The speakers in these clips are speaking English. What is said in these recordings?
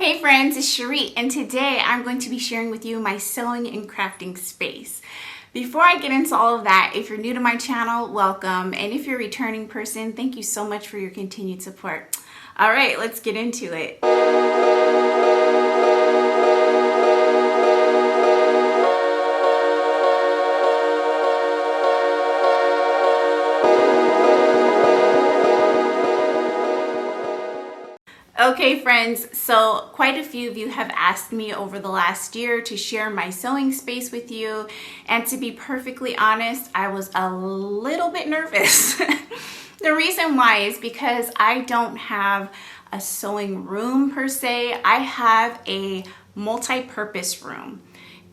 Hey friends, it's Shereé, and today I'm going to be sharing with you my sewing and crafting space. Before I get into all of that, if you're new to my channel, welcome, and if you're a returning person, thank you so much for your continued support. All right, let's get into it. Okay friends, so quite a few of you have asked me over the last year to share my sewing space with you, and to be perfectly honest, I was a little bit nervous. The reason why is because I don't have a sewing room per se. I have a multi-purpose room.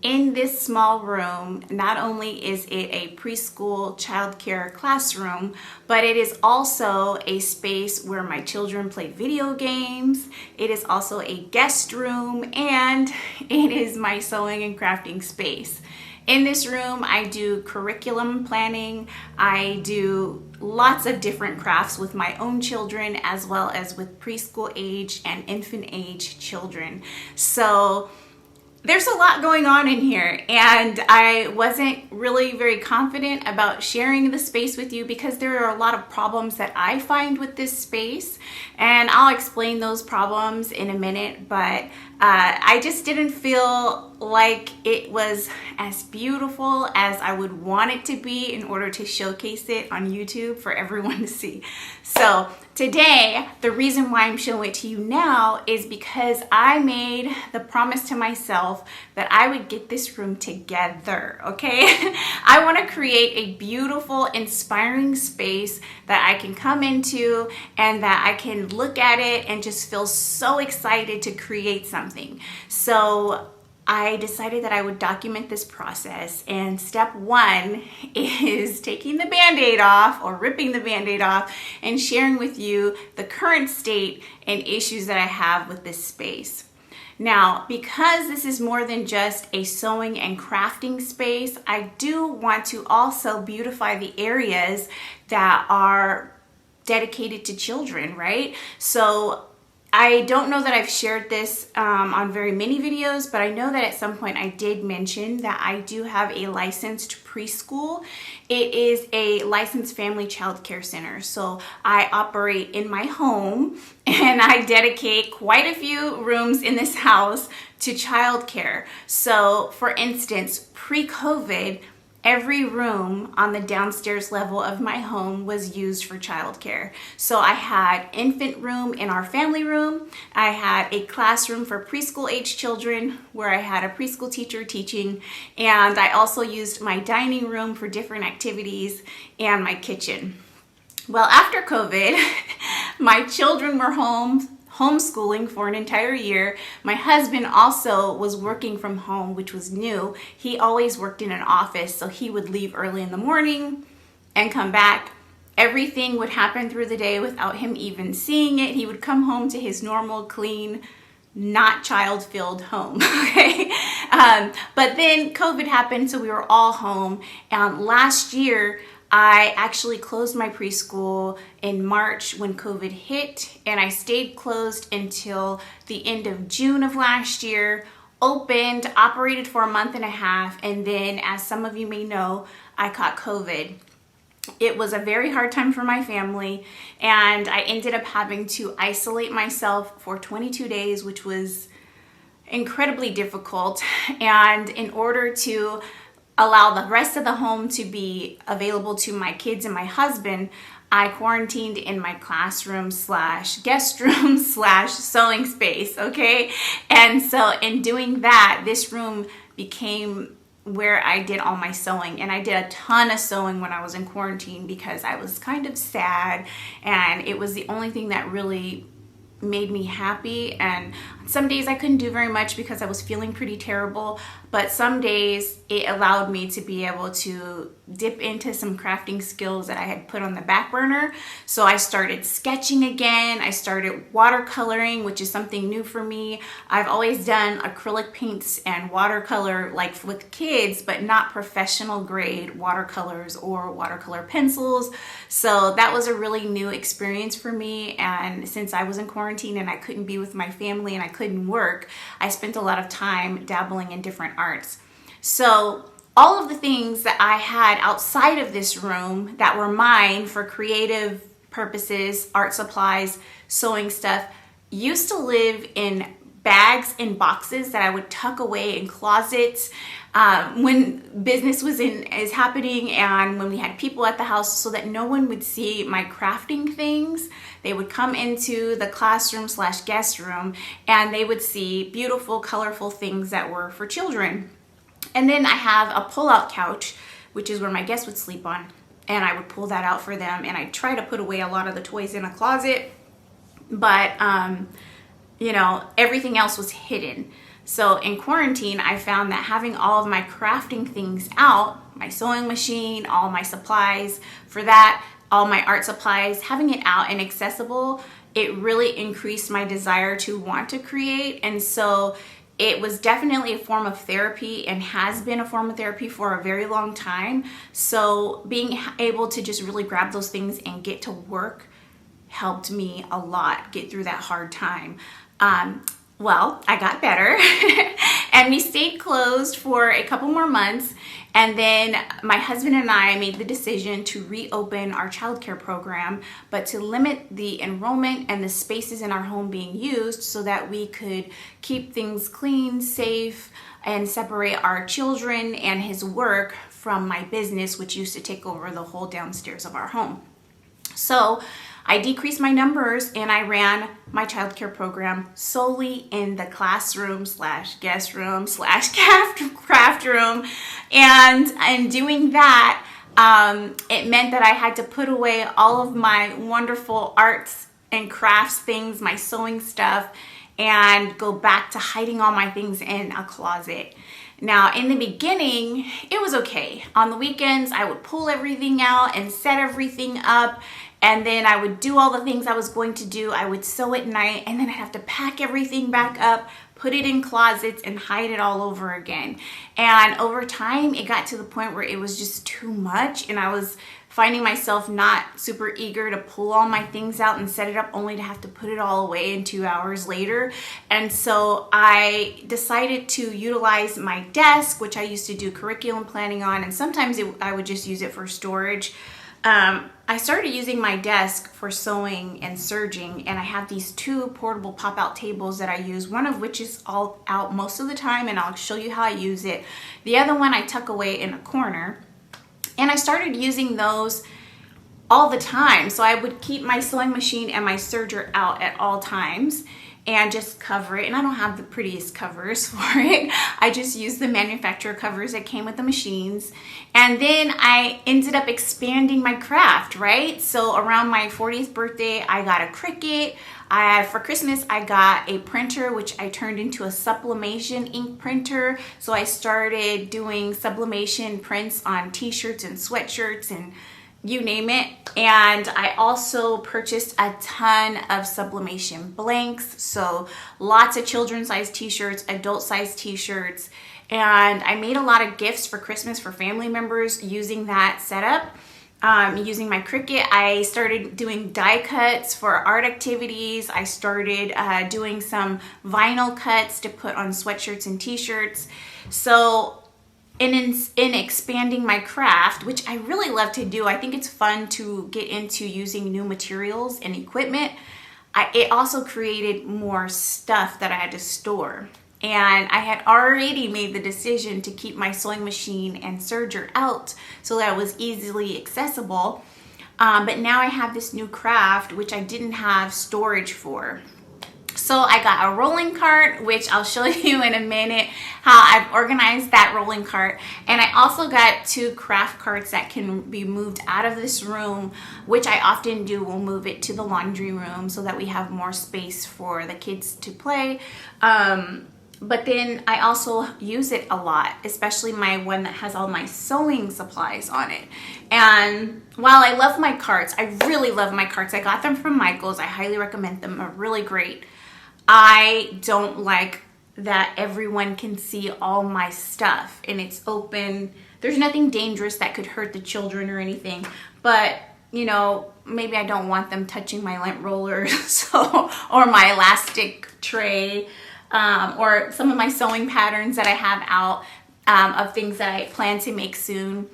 In this small room, not only is it a preschool childcare classroom, but it is also a space where my children play video games. It is also a guest room, and it is my sewing and crafting space. In this room, I do curriculum planning. I do lots of different crafts with my own children, as well as with preschool age and infant age children. So there's a lot going on in here, and I wasn't really very confident about sharing the space with you because there are a lot of problems that I find with this space, and I'll explain those problems in a minute, but I just didn't feel like it was as beautiful as I would want it to be in order to showcase it on YouTube for everyone to see. So today, the reason why I'm showing it to you now is because I made the promise to myself that I would get this room together, okay? I want to create a beautiful, inspiring space that I can come into and that I can look at it and just feel so excited to create something. So I decided that I would document this process, and step one is taking the band-aid off, or ripping the band-aid off, and sharing with you the current state and issues that I have with this space. Now, because this is more than just a sewing and crafting space, I do want to also beautify the areas that are dedicated to children, right? So I don't know that I've shared this on very many videos, but I know that at some point I did mention that I do have a licensed preschool. It is a licensed family child care center. So I operate in my home, and I dedicate quite a few rooms in this house to child care. So for instance, pre-COVID, every room on the downstairs level of my home was used for childcare. So I had infant room in our family room. I had a classroom for preschool age children where I had a preschool teacher teaching, and I also used my dining room for different activities and my kitchen. Well, after COVID, my children were homeschooling for an entire year. My husband also was working from home, which was new. He always worked in an office, so he would leave early in the morning and come back. Everything would happen through the day without him even seeing it. He would come home to his normal, clean, not child-filled home, okay? But then COVID happened, so we were all home. And last year, I actually closed my preschool in March when COVID hit, and I stayed closed until the end of June of last year, opened, operated for a month and a half, and then, as some of you may know, I caught COVID. It was a very hard time for my family, and I ended up having to isolate myself for 22 days, which was incredibly difficult. And in order to allow the rest of the home to be available to my kids and my husband, I quarantined in my classroom slash guest room slash sewing space, okay? And so in doing that, this room became where I did all my sewing, and I did a ton of sewing when I was in quarantine because I was kind of sad, and it was the only thing that really made me happy. And some days I couldn't do very much because I was feeling pretty terrible, but some days it allowed me to be able to dip into some crafting skills that I had put on the back burner. So I started sketching again. I started watercoloring, which is something new for me. I've always done acrylic paints and watercolor like with kids, but not professional grade watercolors or watercolor pencils. So that was a really new experience for me. And since I was in quarantine and I couldn't be with my family and I couldn't work, I spent a lot of time dabbling in different arts. So all of the things that I had outside of this room that were mine for creative purposes, art supplies, sewing stuff, used to live in bags and boxes that I would tuck away in closets when business is happening and when we had people at the house, so that no one would see my crafting things. They would come into the classroom / guest room and they would see beautiful, colorful things that were for children. And then I have a pull-out couch, which is where my guests would sleep on, and I would pull that out for them, and I try to put away a lot of the toys in a closet, but you know, everything else was hidden. So in quarantine, I found that having all of my crafting things out, my sewing machine, all my supplies for that, all my art supplies, having it out and accessible, it really increased my desire to want to create. And so it was definitely a form of therapy and has been a form of therapy for a very long time. So being able to just really grab those things and get to work helped me a lot get through that hard time. Well, I got better and we stayed closed for a couple more months. And then my husband and I made the decision to reopen our childcare program, but to limit the enrollment and the spaces in our home being used so that we could keep things clean, safe, and separate our children and his work from my business, which used to take over the whole downstairs of our home. So I decreased my numbers and I ran my childcare program solely in the classroom / guest room / craft room. And in doing that, it meant that I had to put away all of my wonderful arts and crafts things, my sewing stuff, and go back to hiding all my things in a closet. Now, in the beginning, it was okay. On the weekends, I would pull everything out and set everything up, and then I would do all the things I was going to do. I would sew at night, and then I'd have to pack everything back up, put it in closets, and hide it all over again. And over time, it got to the point where it was just too much, and I was finding myself not super eager to pull all my things out and set it up only to have to put it all away in 2 hours later. And so I decided to utilize my desk, which I used to do curriculum planning on, and sometimes I would just use it for storage. I started using my desk for sewing and serging, and I have these 2 portable pop-out tables that I use, one of which is all out most of the time, and I'll show you how I use it. The other one I tuck away in a corner. And I started using those all the time. So I would keep my sewing machine and my serger out at all times and just cover it. And I don't have the prettiest covers for it. I just use the manufacturer covers that came with the machines. And then I ended up expanding my craft, right? So around my 40th birthday, I got a Cricut. For Christmas, I got a printer, which I turned into a sublimation ink printer. So I started doing sublimation prints on t-shirts and sweatshirts and you name it. And I also purchased a ton of sublimation blanks. So lots of children's size t-shirts, adult size t-shirts. And I made a lot of gifts for Christmas for family members using that setup. Using my Cricut, I started doing die cuts for art activities. I started doing some vinyl cuts to put on sweatshirts and t-shirts. So in expanding my craft, which I really love to do, I think it's fun to get into using new materials and equipment. It also created more stuff that I had to store. And I had already made the decision to keep my sewing machine and serger out so that it was easily accessible. But now I have this new craft, which I didn't have storage for. So I got a rolling cart, which I'll show you in a minute how I've organized that rolling cart. And I also got 2 craft carts that can be moved out of this room, which I often do. We'll move it to the laundry room so that we have more space for the kids to play. But then I also use it a lot, especially my one that has all my sewing supplies on it. And while I love my carts, I really love my carts. I got them from Michael's. I highly recommend them. They're really great. I don't like that everyone can see all my stuff and it's open. There's nothing dangerous that could hurt the children or anything, but you know, maybe I don't want them touching my lint rollers or my elastic tray. or some of my sewing patterns that I have out of things that I plan to make soon.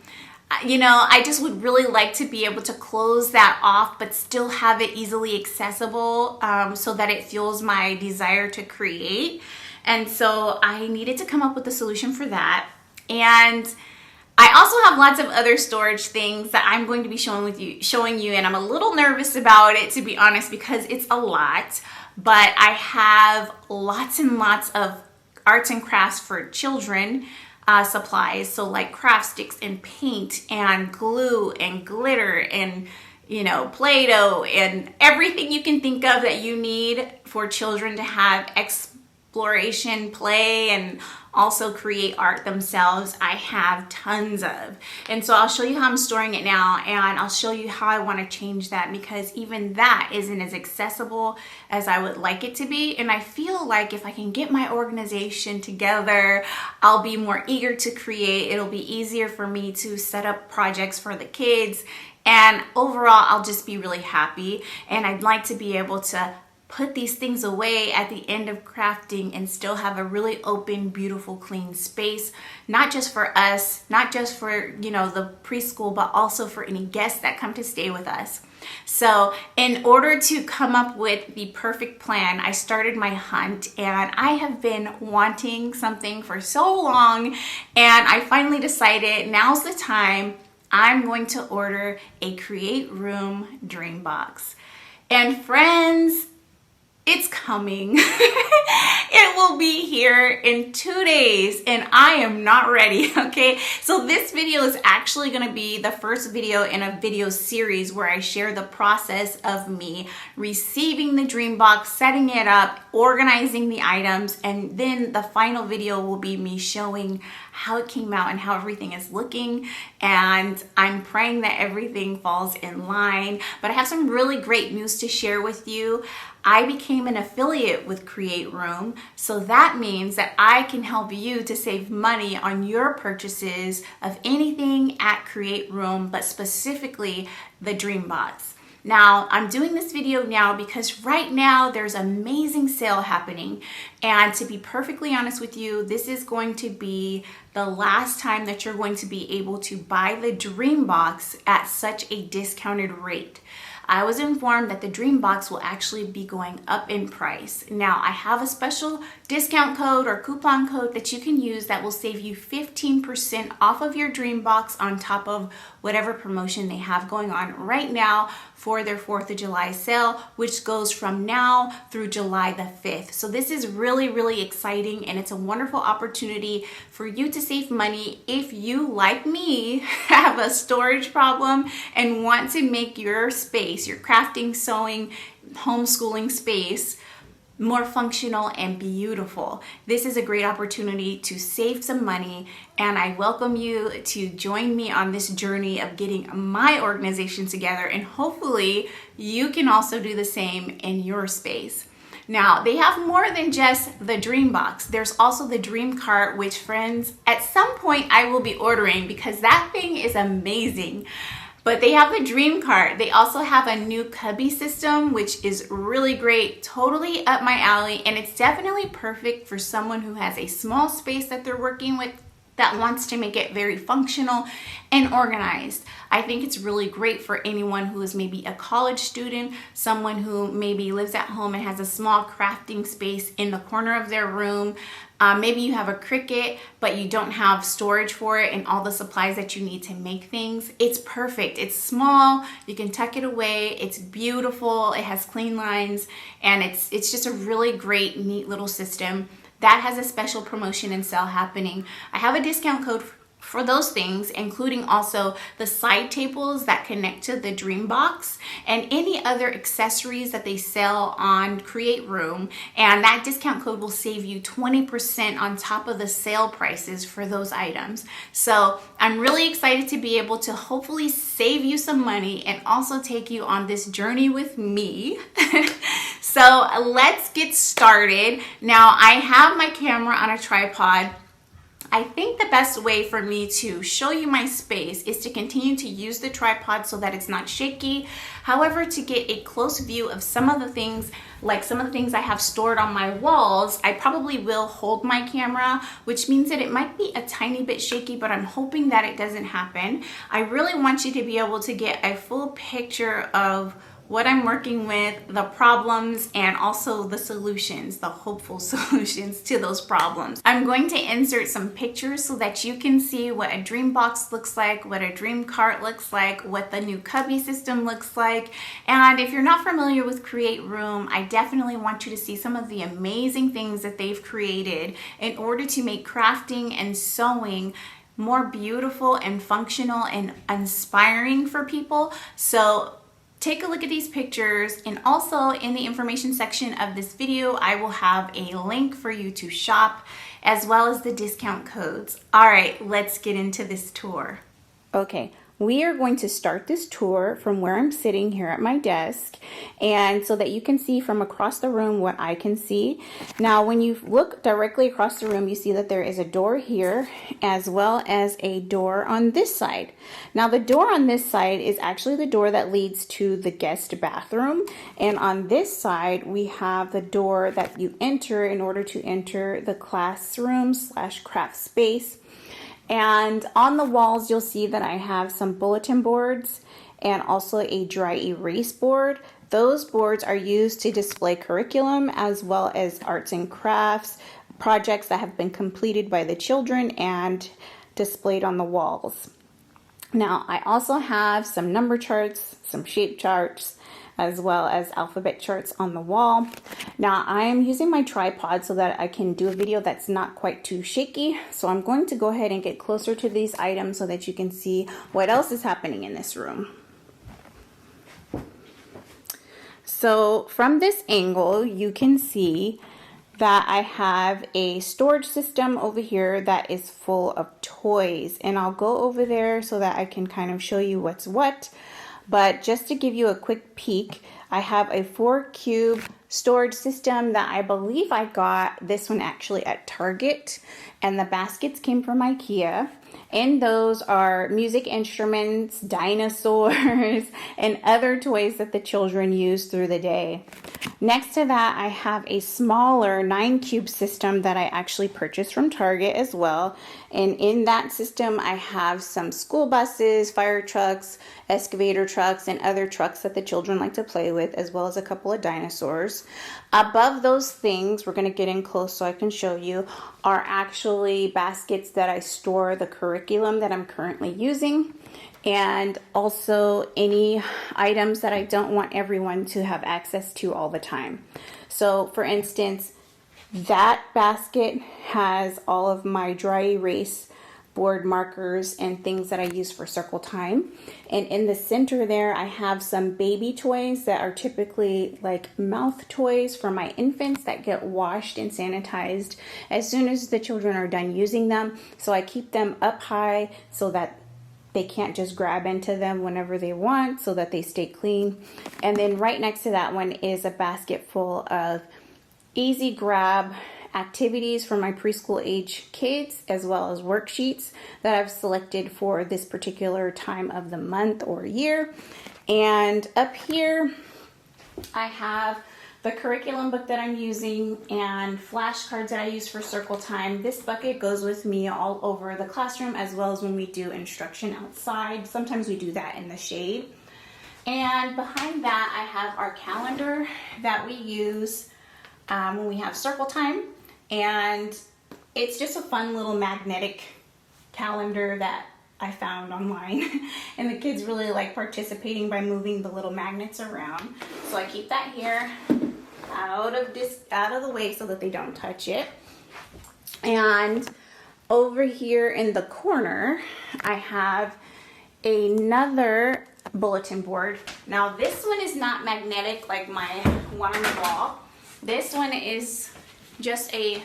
You know, I just would really like to be able to close that off, but still have it easily accessible so that it fuels my desire to create. And so I needed to come up with a solution for that. And I also have lots of other storage things that I'm going to be showing you, and I'm a little nervous about it, to be honest, because it's a lot. But I have lots and lots of arts and crafts for children supplies, so like craft sticks and paint and glue and glitter and, you know, Play-Doh and everything you can think of that you need for children to have exploration, play, and also create art themselves. I have tons of. And so I'll show you how I'm storing it now, and I'll show you how I want to change that, because even that isn't as accessible as I would like it to be. And I feel like if I can get my organization together, I'll be more eager to create. It'll be easier for me to set up projects for the kids. And overall, I'll just be really happy. And I'd like to be able to put these things away at the end of crafting and still have a really open, beautiful, clean space, not just for us, not just for, you know, the preschool, but also for any guests that come to stay with us. So in order to come up with the perfect plan, I started my hunt, and I have been wanting something for so long, and I finally decided now's the time. I'm going to order a Create Room DreamBox. And friends, it's coming. It will be here in 2 days, and I am not ready, okay? So this video is actually gonna be the first video in a video series where I share the process of me receiving the DreamBox, setting it up, organizing the items, and then the final video will be me showing how it came out and how everything is looking. And I'm praying that everything falls in line. But I have some really great news to share with you. I became an affiliate with Create Room, so that means that I can help you to save money on your purchases of anything at Create Room, but specifically the DreamBox. Now, I'm doing this video now because right now there's an amazing sale happening. And to be perfectly honest with you, this is going to be the last time that you're going to be able to buy the DreamBox at such a discounted rate. I was informed that the DreamBox will actually be going up in price. Now, I have a special discount code or coupon code that you can use that will save you 15% off of your DreamBox on top of whatever promotion they have going on right now for their 4th of July sale, which goes from now through July the 5th. So this is really, really exciting, and it's a wonderful opportunity for you to save money if you, like me, have a storage problem and want to make your space, your crafting, sewing, homeschooling space, more functional and beautiful. This is a great opportunity to save some money, and I welcome you to join me on this journey of getting my organization together, and hopefully you can also do the same in your space. Now, they have more than just the DreamBox. There's also the Dream Cart, which, friends, at some point I will be ordering because that thing is amazing. But they have the Dream Cart. They also have a new cubby system, which is really great, totally up my alley, and it's definitely perfect for someone who has a small space that they're working with that wants to make it very functional and organized. I think it's really great for anyone who is maybe a college student, someone who maybe lives at home and has a small crafting space in the corner of their room. Maybe you have a Cricut, but you don't have storage for it and all the supplies that you need to make things. It's perfect. It's small. You can tuck it away. It's beautiful. It has clean lines, and it's just a really great, neat little system. That has a special promotion and sale happening. I have a discount code for those things, including also the side tables that connect to the DreamBox and any other accessories that they sell on Create Room. And that discount code will save you 20% on top of the sale prices for those items. So I'm really excited to be able to hopefully save you some money and also take you on this journey with me. So let's get started. Now, I have my camera on a tripod. I think the best way for me to show you my space is to continue to use the tripod so that it's not shaky. However, to get a close view of some of the things, like some of the things I have stored on my walls, I probably will hold my camera, which means that it might be a tiny bit shaky, but I'm hoping that it doesn't happen. I really want you to be able to get a full picture of what I'm working with, the problems, and also the solutions, the hopeful solutions to those problems. I'm going to insert some pictures so that you can see what a DreamBox looks like, what a Dream Cart looks like, what the new cubby system looks like. And if you're not familiar with Create Room, I definitely want you to see some of the amazing things that they've created in order to make crafting and sewing more beautiful and functional and inspiring for people. So take a look at these pictures, and also in the information section of this video, I will have a link for you to shop as well as the discount codes. All right, let's get into this tour. Okay, we are going to start this tour from where I'm sitting here at my desk, and so that you can see from across the room what I can see. Now, when you look directly across the room, you see that there is a door here as well as a door on this side. Now, the door on this side is actually the door that leads to the guest bathroom, and on this side we have the door that you enter in order to enter the classroom / craft space. And on the walls, you'll see that I have some bulletin boards and also a dry erase board. Those boards are used to display curriculum as well as arts and crafts, projects that have been completed by the children and displayed on the walls. Now, I also have some number charts, some shape charts, as well as alphabet charts on the wall. Now, I am using my tripod so that I can do a video that's not quite too shaky. So I'm going to go ahead and get closer to these items so that you can see what else is happening in this room. So from this angle, you can see that I have a storage system over here that is full of toys, and I'll go over there so that I can kind of show you what's what. But just to give you a quick peek, I have a 4-cube storage system that I believe I got this one actually at Target, and the baskets came from IKEA. And those are music instruments, dinosaurs, and other toys that the children use through the day. Next to that, I have a smaller 9-cube system that I actually purchased from Target as well. And in that system, I have some school buses, fire trucks, excavator trucks, and other trucks that the children like to play with, as well as a couple of dinosaurs. Above those things, we're going to get in close so I can show you, are actually baskets that I store the curriculum that I'm currently using, and also any items that I don't want everyone to have access to all the time. So for instance, that basket has all of my dry erase board markers and things that I use for circle time. And in the center there, I have some baby toys that are typically like mouth toys for my infants that get washed and sanitized as soon as the children are done using them. So I keep them up high so that they can't just grab into them whenever they want, so that they stay clean. And then right next to that one is a basket full of easy grab activities for my preschool age kids, as well as worksheets that I've selected for this particular time of the month or year. And up here, I have the curriculum book that I'm using and flashcards that I use for circle time. This bucket goes with me all over the classroom, as well as when we do instruction outside. Sometimes we do that in the shade. And behind that, I have our calendar that we use when we have circle time. And it's just a fun little magnetic calendar that I found online. And the kids really like participating by moving the little magnets around. So I keep that here out of the way so that they don't touch it. And over here in the corner, I have another bulletin board. Now this one is not magnetic like my one on the wall. This one is just a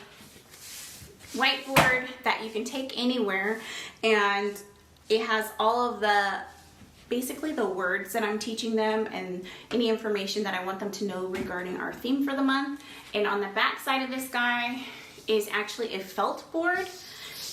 whiteboard that you can take anywhere, and it has all of the basically the words that I'm teaching them and any information that I want them to know regarding our theme for the month. And on the back side of this guy is actually a felt board,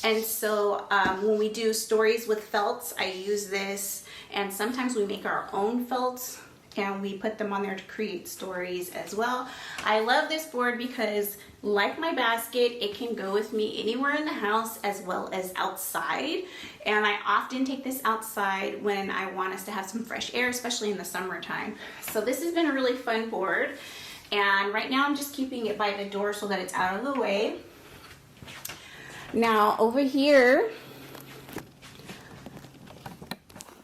And so when we do stories with felts, I use this, and sometimes we make our own felts and we put them on there to create stories as well. I love this board because, like my basket, it can go with me anywhere in the house as well as outside. And I often take this outside when I want us to have some fresh air, especially in the summertime. So this has been a really fun board. And right now I'm just keeping it by the door so that it's out of the way. Now over here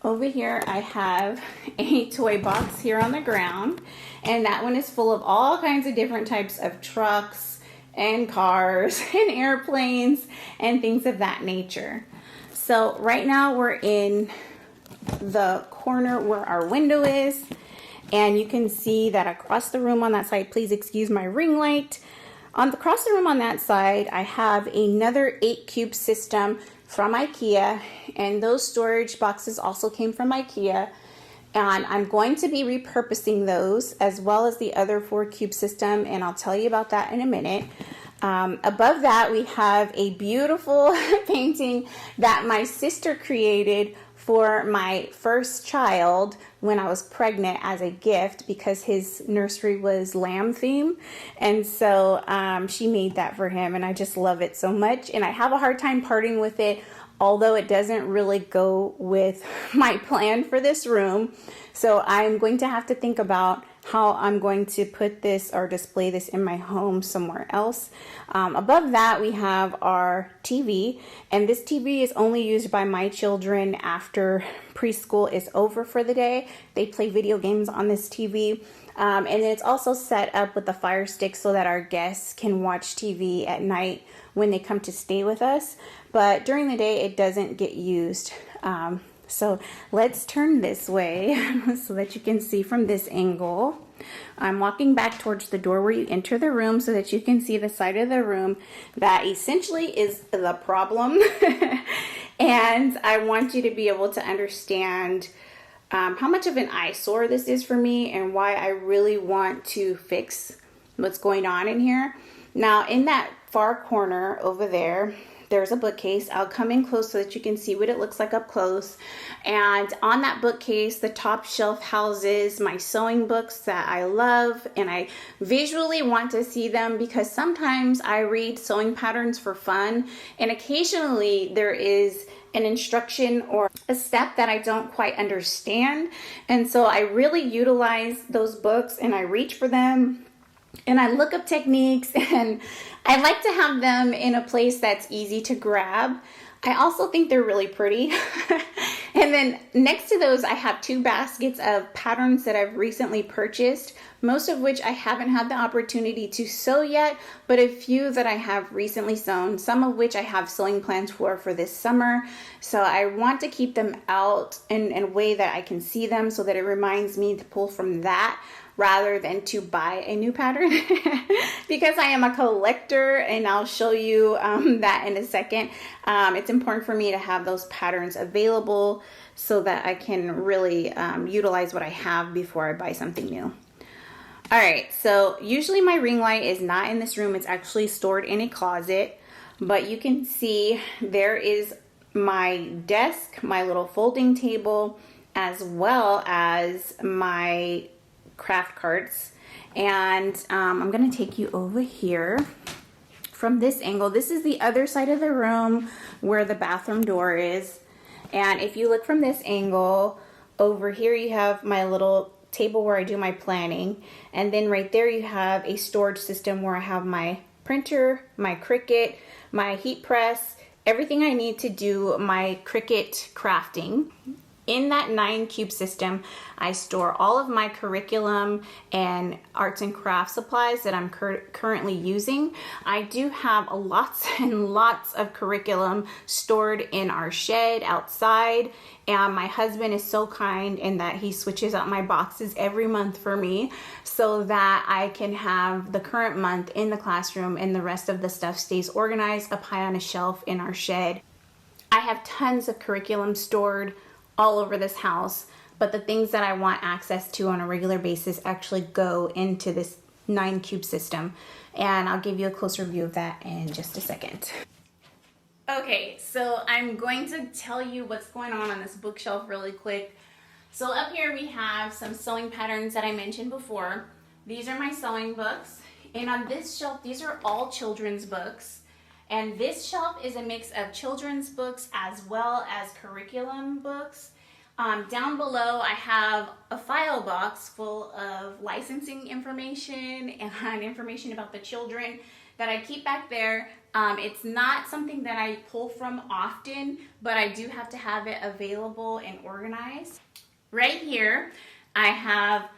I have a toy box here on the ground, and that one is full of all kinds of different types of trucks and cars and airplanes and things of that nature. So right now we're in the corner where our window is, and you can see that across the room on that side, please excuse my ring light. Across the room on that side, I have another 8-cube system from IKEA, and those storage boxes also came from IKEA, and I'm going to be repurposing those as well as the other 4-cube system, and I'll tell you about that in a minute. Above that, we have a beautiful painting that my sister created for my first child when I was pregnant as a gift, because his nursery was lamb theme, and so she made that for him, and I just love it so much, and I have a hard time parting with it, although it doesn't really go with my plan for this room. So I'm going to have to think about how I'm going to put this or display this in my home somewhere else. Above that, we have our TV, and this TV is only used by my children after preschool is over for the day. They play video games on this TV, and it's also set up with the Fire Stick so that our guests can watch TV at night when they come to stay with us, but during the day it doesn't get used. So let's turn this way so that you can see from this angle. I'm walking back towards the door where you enter the room so that you can see the side of the room that essentially is the problem. And I want you to be able to understand how much of an eyesore this is for me and why I really want to fix what's going on in here. Now, in that far corner over there, there's a bookcase. I'll come in close so that you can see what it looks like up close. And on that bookcase, the top shelf houses my sewing books that I love, and I visually want to see them because sometimes I read sewing patterns for fun, and occasionally there is an instruction or a step that I don't quite understand. And so I really utilize those books, and I reach for them, and I look up techniques, and I like to have them in a place that's easy to grab. I also think they're really pretty. And then next to those, I have 2 baskets of patterns that I've recently purchased, most of which I haven't had the opportunity to sew yet, but a few that I have recently sewn, some of which I have sewing plans for this summer. So I want to keep them out in a way that I can see them so that it reminds me to pull from that rather than to buy a new pattern because I am a collector, and I'll show you that in a second. It's important for me to have those patterns available so that I can really utilize what I have before I buy something new. All right, so usually my ring light is not in this room. It's actually stored in a closet, but you can see there is my desk, my little folding table, as well as my craft carts. And I'm going to take you over here from this angle. This is the other side of the room where the bathroom door is. And if you look from this angle, over here you have my little table where I do my planning. And then right there you have a storage system where I have my printer, my Cricut, my heat press, everything I need to do my Cricut crafting. In that 9-cube system, I store all of my curriculum and arts and crafts supplies that I'm currently using. I do have lots and lots of curriculum stored in our shed outside, and my husband is so kind in that he switches out my boxes every month for me so that I can have the current month in the classroom and the rest of the stuff stays organized up high on a shelf in our shed. I have tons of curriculum stored all over this house, but the things that I want access to on a regular basis actually go into this 9-cube system, and I'll give you a closer view of that in just a second. Okay, so I'm going to tell you what's going on this bookshelf really quick. So up here we have some sewing patterns that I mentioned before. These are my sewing books. And on this shelf, these are all children's books. And this shelf is a mix of children's books as well as curriculum books. Down below, I have a file box full of licensing information and information about the children that I keep back there. It's not something that I pull from often, but I do have to have it available and organized. Right here, I have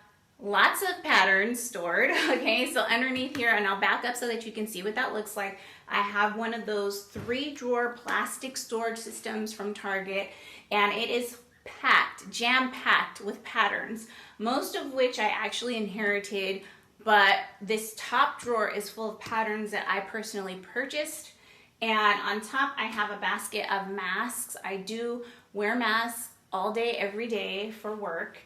lots of patterns stored, okay? So underneath here, and I'll back up so that you can see what that looks like, I have one of those 3-drawer plastic storage systems from Target, and it is packed, jam-packed with patterns, most of which I actually inherited, but this top drawer is full of patterns that I personally purchased. And on top, I have a basket of masks. I do wear masks all day, every day for work.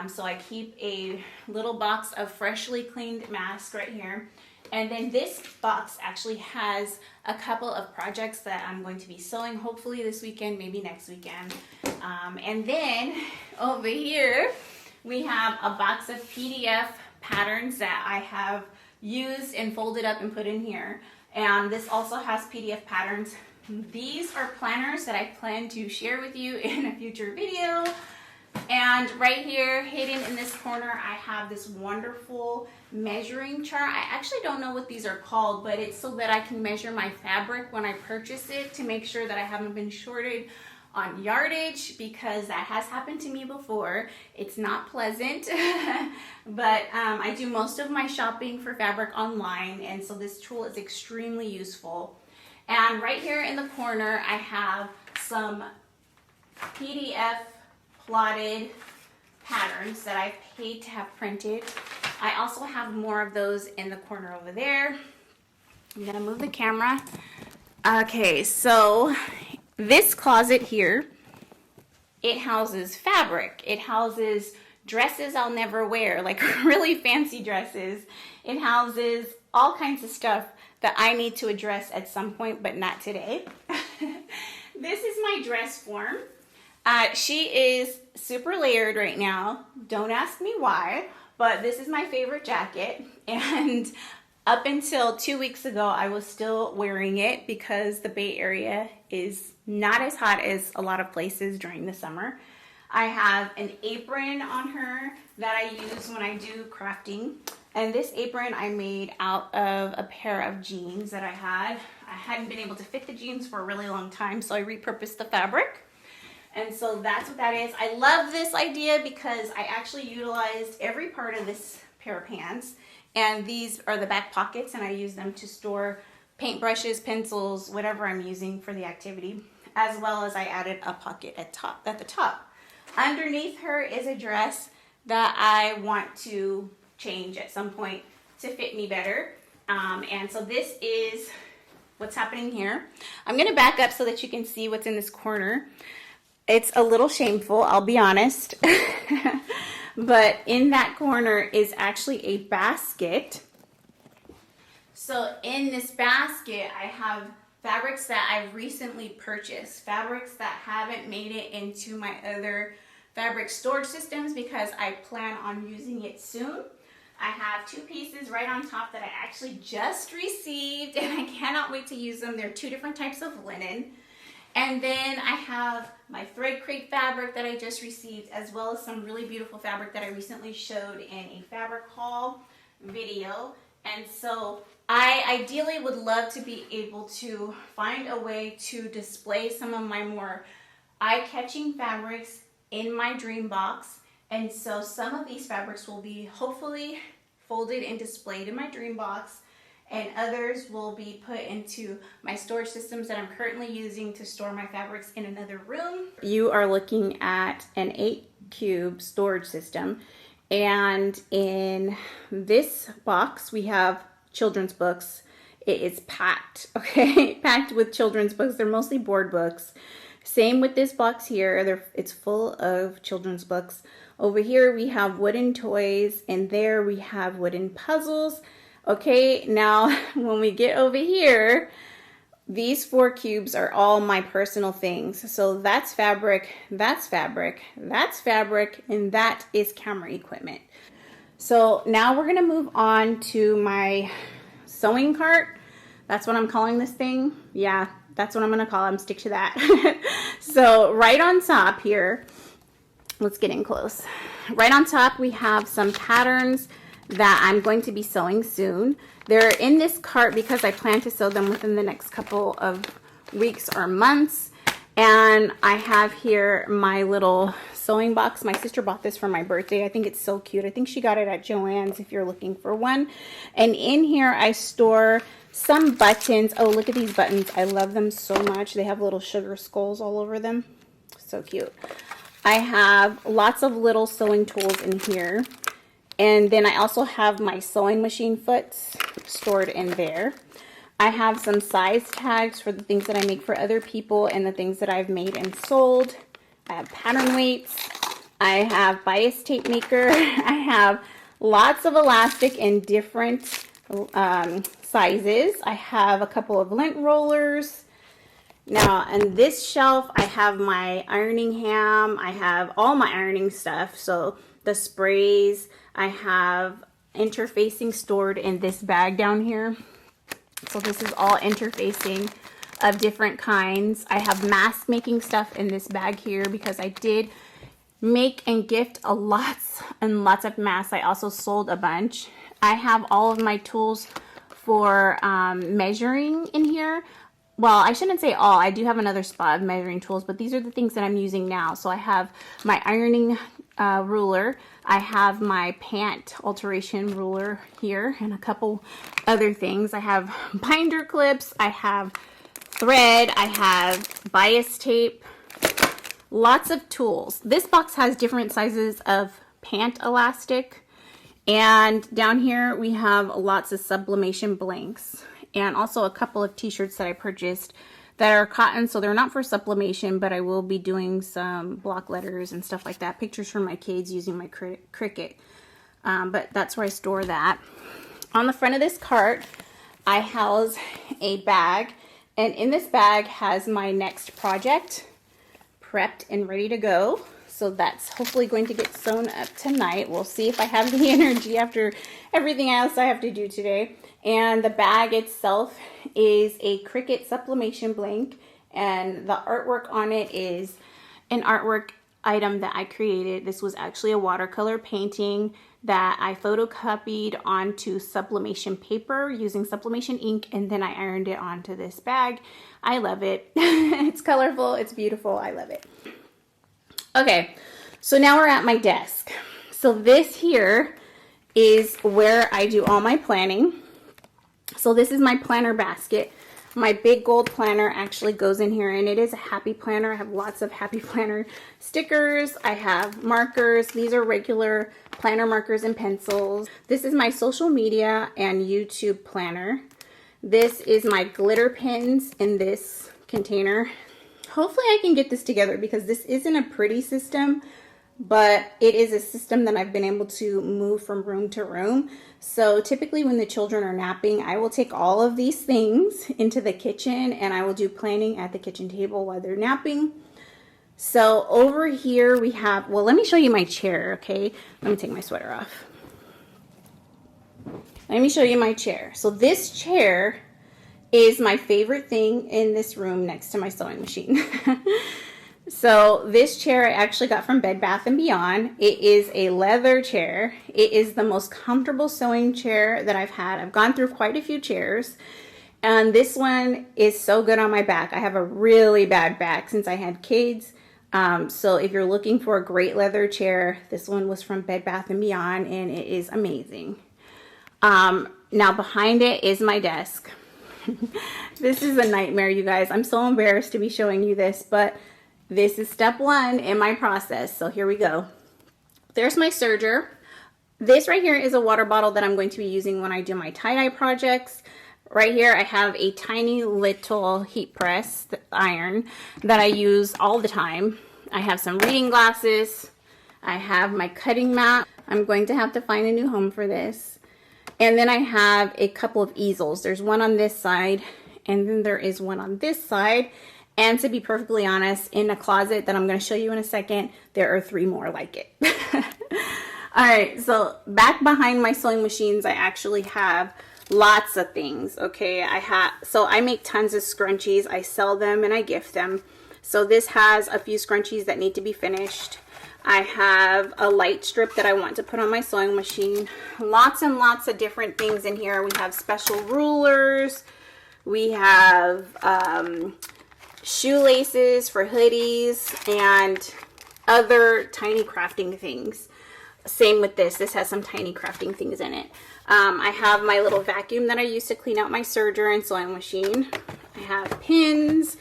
So I keep a little box of freshly cleaned masks right here. And then this box actually has a couple of projects that I'm going to be sewing, hopefully this weekend, maybe next weekend. And then over here, we have a box of PDF patterns that I have used and folded up and put in here. And this also has PDF patterns. These are planners that I plan to share with you in a future video. And right here, hidden in this corner, I have this wonderful measuring chart. I actually don't know what these are called, but it's so that I can measure my fabric when I purchase it to make sure that I haven't been shorted on yardage, because that has happened to me before. It's not pleasant, but I do most of my shopping for fabric online, and so this tool is extremely useful. And right here in the corner, I have some PDF plotted patterns that I've paid to have printed. I also have more of those in the corner over there. I'm gonna move the camera. Okay, so this closet here, it houses fabric. It houses dresses I'll never wear, like really fancy dresses. It houses all kinds of stuff that I need to address at some point, but not today. This is my dress form. She is super layered right now. Don't ask me why, but this is my favorite jacket. And up until 2 weeks ago, I was still wearing it because the Bay Area is not as hot as a lot of places during the summer. I have an apron on her that I use when I do crafting. And this apron I made out of a pair of jeans that I had. I hadn't been able to fit the jeans for a really long time, so I repurposed the fabric. And so that's what that is. I love this idea because I actually utilized every part of this pair of pants. And these are the back pockets, and I use them to store paintbrushes, pencils, whatever I'm using for the activity, as well as I added a pocket at the top. Underneath her is a dress that I want to change at some point to fit me better. And so this is what's happening here. I'm gonna back up so that you can see what's in this corner. It's a little shameful, I'll be honest. But in that corner is actually a basket. So in this basket, I have fabrics that I've recently purchased, fabrics that haven't made it into my other fabric storage systems because I plan on using it soon. I have 2 pieces right on top that I actually just received, and I cannot wait to use them. They're 2 different types of linen. And then I have my thread crepe fabric that I just received, as well as some really beautiful fabric that I recently showed in a fabric haul video. And so I ideally would love to be able to find a way to display some of my more eye-catching fabrics in my DreamBox. And so some of these fabrics will be hopefully folded and displayed in my DreamBox, and others will be put into my storage systems that I'm currently using to store my fabrics in another room. You are looking at an 8-cube storage system, and in this box we have children's books. It is packed, okay? Packed with children's books. They're mostly board books. Same with this box here. It's full of children's books. Over here we have wooden toys, and there we have wooden puzzles. Okay, now when we get over here, These 4 cubes are all my personal things. So that's fabric, that's fabric, that's fabric, and that is camera equipment. So now we're gonna move on to my sewing cart. That's what I'm calling this thing. Yeah, that's what I'm gonna call it. I'm stick to that. So right on top here, let's get in close. Right on top, we have some patterns that I'm going to be sewing soon. They're in this cart because I plan to sew them within the next couple of weeks or months. And I have here my little sewing box. My sister bought this for my birthday. I think it's so cute. I think she got it at Joann's if you're looking for one. And in here I store some buttons. Oh, look at these buttons. I love them so much. They have little sugar skulls all over them. So cute. I have lots of little sewing tools in here. And then I also have my sewing machine foots stored in there. I have some size tags for the things that I make for other people and the things that I've made and sold. I have pattern weights. I have bias tape maker. I have lots of elastic in different sizes. I have a couple of lint rollers. Now, on this shelf, I have my ironing ham. I have all my ironing stuff. So the sprays, I have interfacing stored in this bag down here. So this is all interfacing of different kinds. I have mask making stuff in this bag here because I did make and gift lots and lots of masks. I also sold a bunch. I have all of my tools for measuring in here. Well, I shouldn't say all. I do have another spot of measuring tools, but these are the things that I'm using now. So I have my ironing ruler. I have my pant alteration ruler here and a couple other things. I have binder clips. I have thread. I have bias tape. Lots of tools. This box has different sizes of pant elastic. And down here we have lots of sublimation blanks. And also a couple of t-shirts that I purchased that are cotton, so they're not for sublimation, but I will be doing some block letters and stuff like that. Pictures from my kids using my Cricut. But that's where I store that. On the front of this cart, I house a bag. And in this bag has my next project prepped and ready to go. So that's hopefully going to get sewn up tonight. We'll see if I have the energy after everything else I have to do today. And the bag itself is a Cricut sublimation blank, and the artwork on it is an artwork item that I created. This was actually a watercolor painting that I photocopied onto sublimation paper using sublimation ink, and then I ironed it onto this bag. I love it. It's colorful, it's beautiful, I love it. Okay, so now we're at my desk. So this here is where I do all my planning. So this is my planner basket. My big gold planner actually goes in here, and it is a happy planner. I have lots of happy planner stickers. I have markers. These are regular planner markers and pencils. This is my social media and YouTube planner. This is my glitter pins in this container. Hopefully I can get this together because this isn't a pretty system, but it is a system that I've been able to move from room to room. So typically when the children are napping, I will take all of these things into the kitchen and I will do planning at the kitchen table while they're napping. So over here we have, well, let me show you my chair, okay? Let me take my sweater off. Let me show you my chair. So this chair is my favorite thing in this room next to my sewing machine. So this chair I actually got from Bed Bath & Beyond. It is a leather chair. It is the most comfortable sewing chair that I've had. I've gone through quite a few chairs, and this one is so good on my back. I have a really bad back since I had kids. So if you're looking for a great leather chair, this one was from Bed Bath & Beyond, and it is amazing. Now behind it is my desk. This is a nightmare, you guys. I'm so embarrassed to be showing you this, but this is step one in my process. So here we go. There's my serger. This right here is a water bottle that I'm going to be using when I do my tie-dye projects. Right here I have a tiny little heat press iron that I use all the time. I have some reading glasses. I have my cutting mat. I'm going to have to find a new home for this. And then I have a couple of easels. There's one on this side and then there is one on this side. And to be perfectly honest, in a closet that I'm going to show you in a second, there are 3 more like it. All right, so back behind my sewing machines, I actually have lots of things, okay? So I make tons of scrunchies. I sell them and I gift them. So this has a few scrunchies that need to be finished. I have a light strip that I want to put on my sewing machine. Lots and lots of different things in here. We have special rulers. We have shoelaces for hoodies and other tiny crafting things. Same with this. This has some tiny crafting things in it. I have my little vacuum that I use to clean out my serger and sewing machine. I have pins.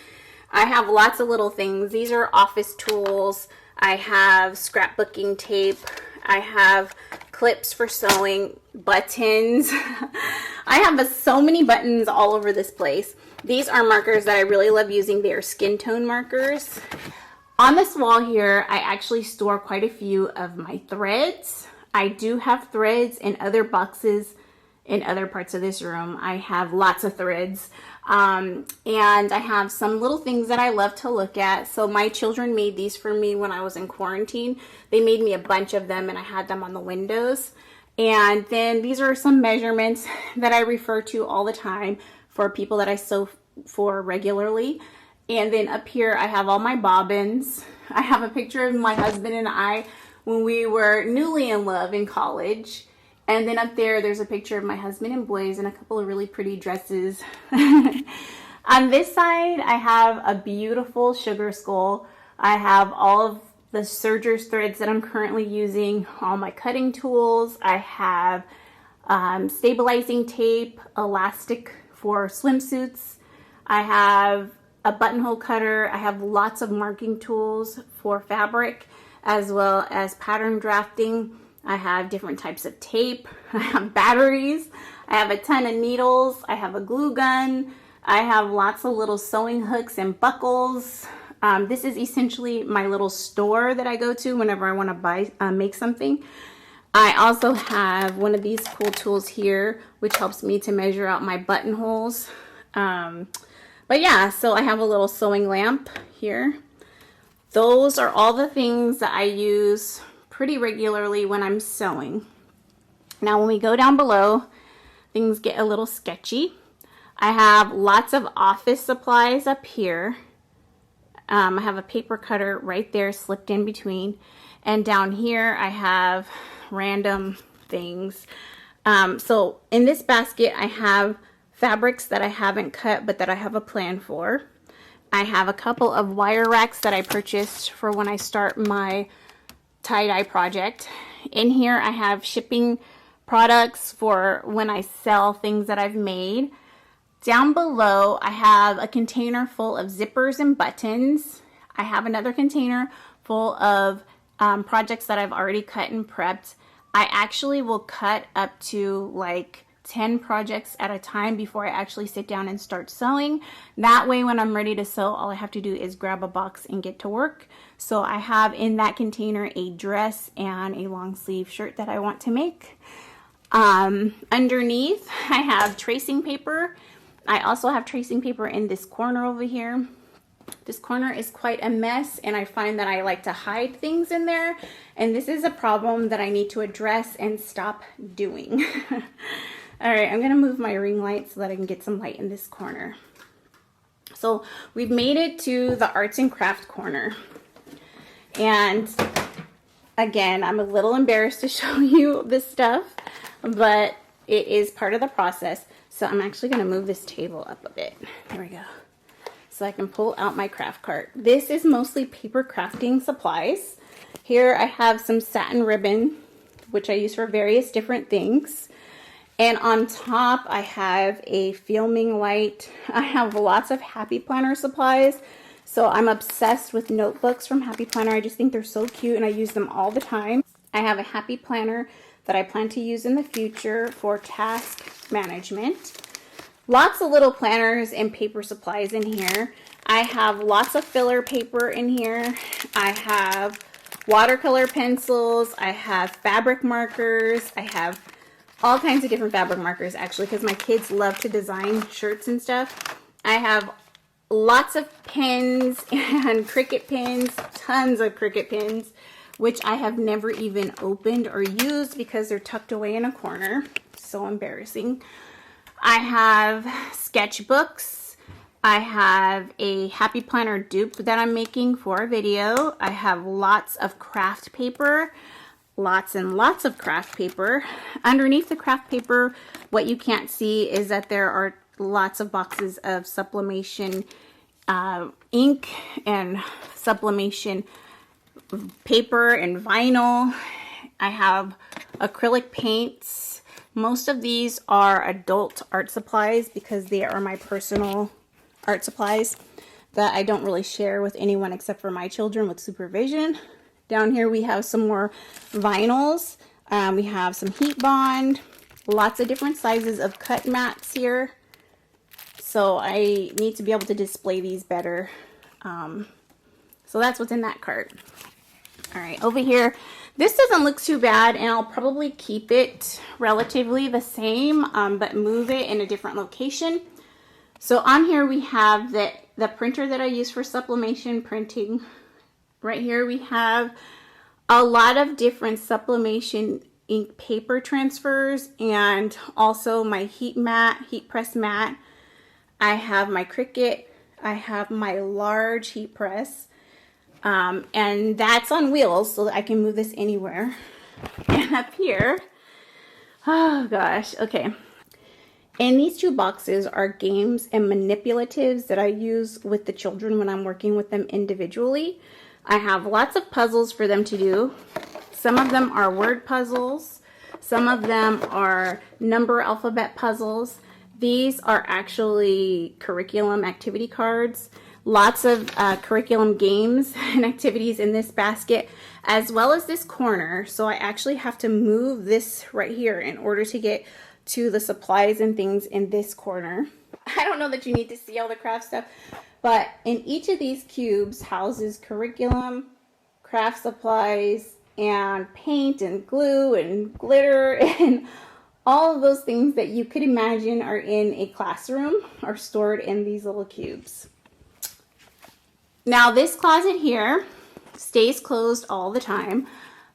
I have lots of little things. These are office tools. I have scrapbooking tape. I have clips for sewing, buttons. I have so many buttons all over this place. These are markers that I really love using. They are skin tone markers. On this wall here, I actually store quite a few of my threads. I do have threads in other boxes in other parts of this room. I have lots of threads. And I have some little things that I love to look at. So my children made these for me when I was in quarantine. They made me a bunch of them and I had them on the windows. And then these are some measurements that I refer to all the time for people that I sew for regularly. And then up here, I have all my bobbins. I have a picture of my husband and I when we were newly in love in college. And then up there, there's a picture of my husband and boys and a couple of really pretty dresses. On this side, I have a beautiful sugar skull. I have all of the serger's threads that I'm currently using, all my cutting tools. I have stabilizing tape, elastic for swimsuits. I have a buttonhole cutter. I have lots of marking tools for fabric as well as pattern drafting. I have different types of tape. I have batteries. I have a ton of needles. I have a glue gun. I have lots of little sewing hooks and buckles. This is essentially my little store that I go to whenever I want to buy, make something. I also have one of these cool tools here, which helps me to measure out my buttonholes. But yeah, so I have a little sewing lamp here. Those are all the things that I use pretty regularly when I'm sewing. Now, when we go down below, things get a little sketchy. I have lots of office supplies up here. I have a paper cutter right there slipped in between. And down here, I have random things. So in this basket, I have fabrics that I haven't cut, but that I have a plan for. I have a couple of wire racks that I purchased for when I start my tie-dye project. In here, I have shipping products for when I sell things that I've made. Down below, I have a container full of zippers and buttons. I have another container full of projects that I've already cut and prepped. I actually will cut up to like 10 projects at a time before I actually sit down and start sewing. That way, when I'm ready to sew, all I have to do is grab a box and get to work. So I have in that container a dress and a long sleeve shirt that I want to make. Underneath, I have tracing paper. I also have tracing paper in this corner over here. This corner is quite a mess, and I find that I like to hide things in there, and this is a problem that I need to address and stop doing. All right, I'm going to move my ring light so that I can get some light in this corner. So we've made it to the arts and craft corner. And again, I'm a little embarrassed to show you this stuff, but it is part of the process. So I'm actually going to move this table up a bit. There we go. So I can pull out my craft cart. This is mostly paper crafting supplies. Here I have some satin ribbon, which I use for various different things. And on top, I have a filming light. I have lots of Happy Planner supplies. So I'm obsessed with notebooks from Happy Planner. I just think they're so cute and I use them all the time. I have a Happy Planner that I plan to use in the future for task management. Lots of little planners and paper supplies in here. I have lots of filler paper in here. I have watercolor pencils. I have fabric markers. I have all kinds of different fabric markers actually, because my kids love to design shirts and stuff. I have lots of pins and Cricut pins, tons of Cricut pins, which I have never even opened or used because they're tucked away in a corner. So embarrassing. I have sketchbooks. I have a Happy Planner dupe that I'm making for a video. I have lots of craft paper, lots and lots of craft paper. Underneath the craft paper, what you can't see is that there are lots of boxes of sublimation ink and sublimation paper and vinyl. I have acrylic paints. Most of these are adult art supplies because they are my personal art supplies that I don't really share with anyone except for my children with supervision. Down here we have some more vinyls. We have some heat bond, lots of different sizes of cut mats here. So I need to be able to display these better. So that's what's in that cart. All right, over here, this doesn't look too bad, and I'll probably keep it relatively the same, but move it in a different location. So on here we have the printer that I use for sublimation printing. Right here we have a lot of different sublimation ink paper transfers and also my heat press mat. I have my Cricut. I have my large heat press. And that's on wheels so that I can move this anywhere. And up here, oh gosh, okay. In these two boxes are games and manipulatives that I use with the children when I'm working with them individually. I have lots of puzzles for them to do. Some of them are word puzzles. Some of them are number alphabet puzzles. These are actually curriculum activity cards. Lots of curriculum games and activities in this basket, as well as this corner. So I actually have to move this right here in order to get to the supplies and things in this corner. I don't know that you need to see all the craft stuff, but in each of these cubes houses curriculum, craft supplies, and paint and glue and glitter and all of those things that you could imagine are in a classroom are stored in these little cubes. Now this closet here stays closed all the time,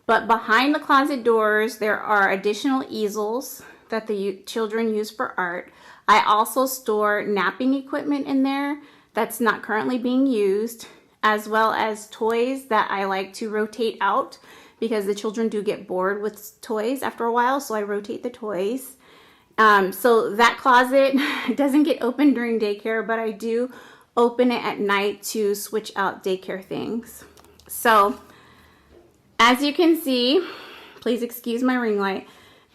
but behind the closet doors there are additional easels that the children use for art. I also store napping equipment in there that's not currently being used, as well as toys that I like to rotate out because the children do get bored with toys after a while, so I rotate the toys. So that closet doesn't get open during daycare, but I do open it at night to switch out daycare things. So as you can see, please excuse my ring light,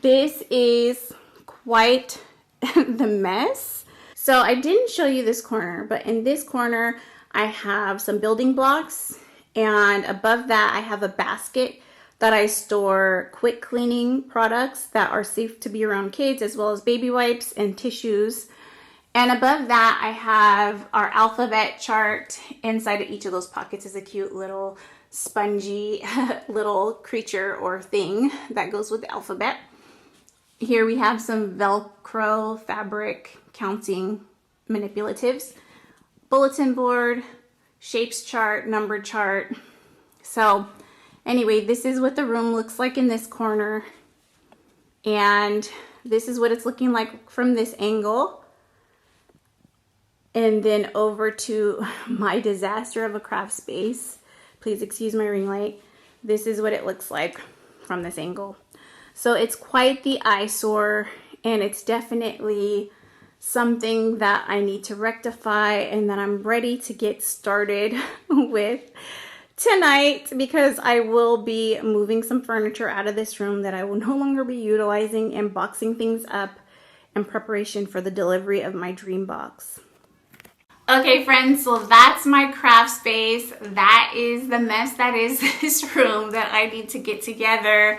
this is quite the mess. So I didn't show you this corner, but in this corner I have some building blocks, and above that I have a basket that I store quick cleaning products that are safe to be around kids, as well as baby wipes and tissues. And above that I have our alphabet chart. Inside of each of those pockets is a cute little spongy little creature or thing that goes with the alphabet. Here we have some Velcro fabric counting manipulatives, bulletin board, shapes chart, number chart. So anyway, this is what the room looks like in this corner, and this is what it's looking like from this angle. And then over to my disaster of a craft space. Please excuse my ring light. This is what it looks like from this angle. So it's quite the eyesore, and it's definitely something that I need to rectify and that I'm ready to get started with tonight, because I will be moving some furniture out of this room that I will no longer be utilizing and boxing things up in preparation for the delivery of my DreamBox. Okay friends, so that's my craft space. That is the mess that is this room that I need to get together.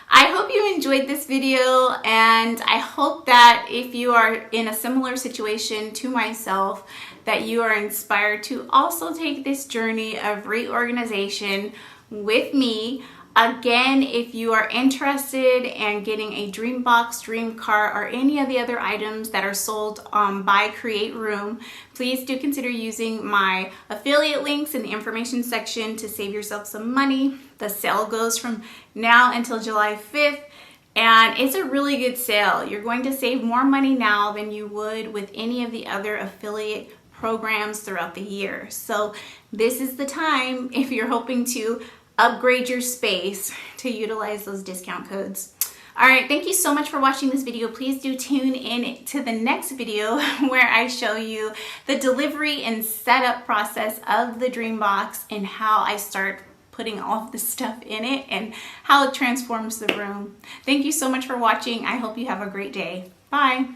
I hope you enjoyed this video, and I hope that if you are in a similar situation to myself, that you are inspired to also take this journey of reorganization with me. Again, if you are interested in getting a DreamBox, DreamCart, or any of the other items that are sold by Create Room, please do consider using my affiliate links in the information section to save yourself some money. The sale goes from now until July 5th. And it's a really good sale. You're going to save more money now than you would with any of the other affiliate programs throughout the year. So this is the time if you're hoping to upgrade your space to utilize those discount codes. All right, thank you so much for watching this video. Please do tune in to the next video where I show you the delivery and setup process of the DreamBox and how I start putting all of the stuff in it and how it transforms the room. Thank you so much for watching. I hope you have a great day. Bye.